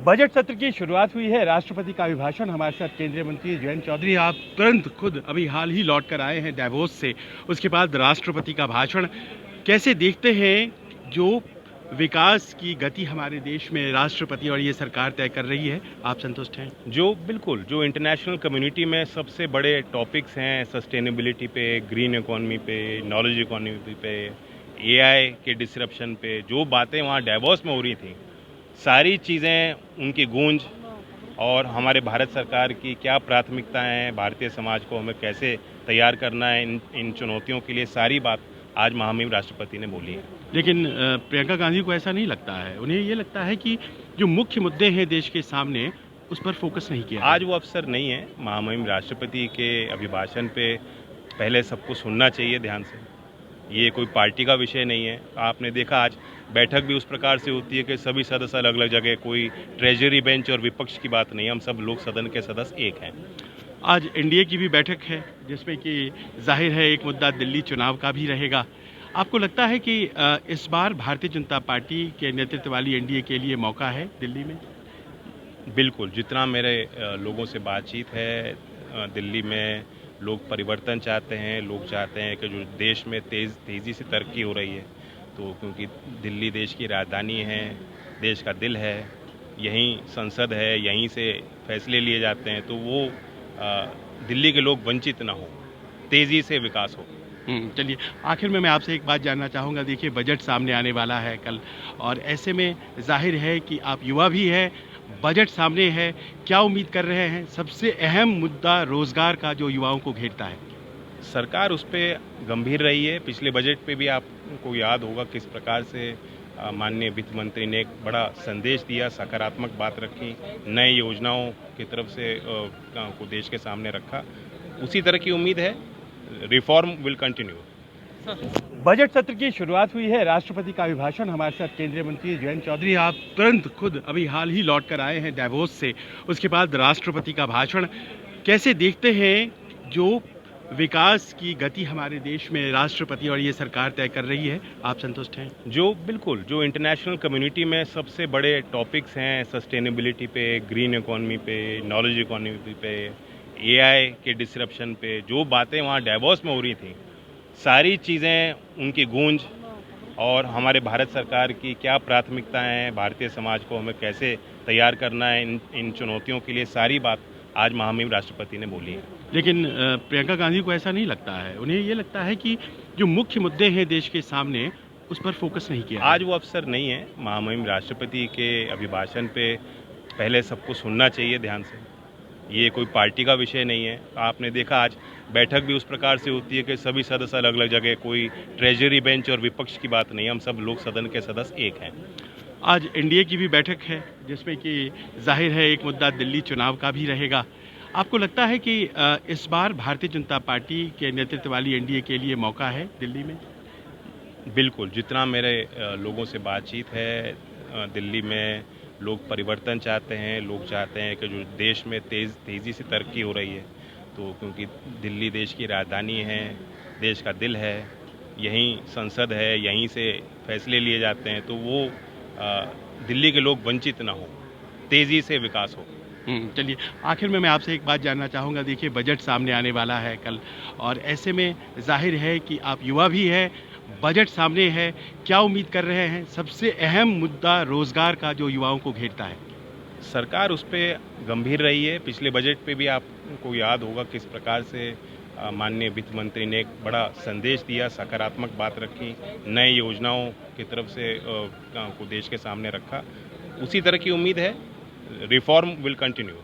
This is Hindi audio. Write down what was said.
बजट सत्र की शुरुआत हुई है। राष्ट्रपति का अभिभाषण, हमारे साथ केंद्रीय मंत्री जयंत चौधरी। आप तुरंत खुद अभी हाल ही लौट कर आए हैं davos से। उसके बाद राष्ट्रपति का भाषण कैसे देखते हैं? जो विकास की गति हमारे देश में राष्ट्रपति और ये सरकार तय कर रही है, आप संतुष्ट हैं? बिल्कुल, जो इंटरनेशनल कम्युनिटी में सबसे बड़े टॉपिक्स हैं, सस्टेनेबिलिटी पे, ग्रीन इकोनॉमी पे, नॉलेज इकोनॉमी पे, एआई के डिसरप्शन पे, जो बातें वहाँ davos में हो रही थी, सारी चीज़ें उनकी गूंज और हमारे भारत सरकार की क्या प्राथमिकताएं हैं, भारतीय समाज को हमें कैसे तैयार करना है इन चुनौतियों के लिए, सारी बात आज महामहिम राष्ट्रपति ने बोली है। लेकिन प्रियंका गांधी को ऐसा नहीं लगता है। उन्हें ये लगता है कि जो मुख्य मुद्दे हैं देश के सामने, उस पर फोकस नहीं किया। आज वो अवसर नहीं है। महामहिम राष्ट्रपति के अभिभाषण पे पहले सबको सुनना चाहिए ध्यान से। ये कोई पार्टी का विषय नहीं है। आपने देखा आज बैठक भी उस प्रकार से होती है कि सभी सदस्य अलग अलग जगह, कोई ट्रेजरी बेंच और विपक्ष की बात नहीं है, हम सब लोग सदन के सदस्य एक हैं। आज एनडीए की भी बैठक है, जिसमें कि जाहिर है एक मुद्दा दिल्ली चुनाव का भी रहेगा। आपको लगता है कि इस बार भारतीय जनता पार्टी के नेतृत्व वाली एनडीए के लिए मौका है दिल्ली में? बिल्कुल, जितना मेरे लोगों से बातचीत है, दिल्ली में लोग परिवर्तन चाहते हैं। लोग चाहते हैं कि जो देश में तेज़ी से तरक्की हो रही है, तो क्योंकि दिल्ली देश की राजधानी है, देश का दिल है, यहीं संसद है, यहीं से फैसले लिए जाते हैं, तो वो दिल्ली के लोग वंचित ना हो, तेज़ी से विकास हो। चलिए, आखिर में मैं आपसे एक बात जानना चाहूँगा। देखिए, बजट सामने आने वाला है कल, और ऐसे में जाहिर है कि आप युवा भी हैं, बजट सामने है, क्या उम्मीद कर रहे हैं? सबसे अहम मुद्दा रोजगार का, जो युवाओं को घेरता है। सरकार उस पे गंभीर रही है। पिछले बजट पे भी आपको याद होगा किस प्रकार से माननीय वित्त मंत्री ने एक बड़ा संदेश दिया, सकारात्मक बात रखी, नई योजनाओं की तरफ से को देश के सामने रखा। उसी तरह की उम्मीद है। Reform will continue. बजट सत्र की शुरुआत हुई है। राष्ट्रपति का अभिभाषण, हमारे साथ केंद्रीय मंत्री जयंत चौधरी। आप तुरंत खुद अभी हाल ही लौट कर आए हैं davos से। उसके बाद राष्ट्रपति का भाषण कैसे देखते हैं? जो विकास की गति हमारे देश में राष्ट्रपति और ये सरकार तय कर रही है, आप संतुष्ट हैं? बिल्कुल, जो इंटरनेशनल कम्युनिटी में सबसे बड़े टॉपिक्स हैं, सस्टेनेबिलिटी पे, ग्रीन इकोनॉमी पे, नॉलेज इकोनॉमी पे, एआई के डिसरप्शन पे, जो बातें वहाँ davos में हो रही थी, सारी चीज़ें उनकी गूंज और हमारे भारत सरकार की क्या प्राथमिकताएं हैं, भारतीय समाज को हमें कैसे तैयार करना है इन चुनौतियों के लिए, सारी बात आज महामहिम राष्ट्रपति ने बोली है। लेकिन प्रियंका गांधी को ऐसा नहीं लगता है। उन्हें ये लगता है कि जो मुख्य मुद्दे हैं देश के सामने, उस पर फोकस नहीं किया। आज वो अवसर नहीं है। महामहिम राष्ट्रपति के अभिभाषण पे पहले सबको सुनना चाहिए ध्यान से। ये कोई पार्टी का विषय नहीं है। आपने देखा आज बैठक भी उस प्रकार से होती है कि सभी सदस्य अलग अलग जगह, कोई ट्रेजरी बेंच और विपक्ष की बात नहीं है, हम सब लोग सदन के सदस्य एक हैं। आज एनडीए की भी बैठक है, जिसमें कि जाहिर है एक मुद्दा दिल्ली चुनाव का भी रहेगा। आपको लगता है कि इस बार भारतीय जनता पार्टी के नेतृत्व वाली एनडीए के लिए मौका है दिल्ली में? बिल्कुल, जितना मेरे लोगों से बातचीत है, दिल्ली में लोग परिवर्तन चाहते हैं। लोग चाहते हैं कि जो देश में तेज़ी से तरक्की हो रही है, तो क्योंकि दिल्ली देश की राजधानी है, देश का दिल है, यहीं संसद है, यहीं से फैसले लिए जाते हैं, तो वो दिल्ली के लोग वंचित ना हो, तेज़ी से विकास हो। चलिए, आखिर में मैं आपसे एक बात जानना चाहूँगा। देखिए, बजट सामने आने वाला है कल, और ऐसे में जाहिर है कि आप युवा भी हैं, बजट सामने है, क्या उम्मीद कर रहे हैं? सबसे अहम मुद्दा रोजगार का, जो युवाओं को घेरता है। सरकार उस पे गंभीर रही है। पिछले बजट पे भी आपको याद होगा किस प्रकार से माननीय वित्त मंत्री ने एक बड़ा संदेश दिया, सकारात्मक बात रखी, नई योजनाओं की तरफ से को देश के सामने रखा। उसी तरह की उम्मीद है। Reform will continue.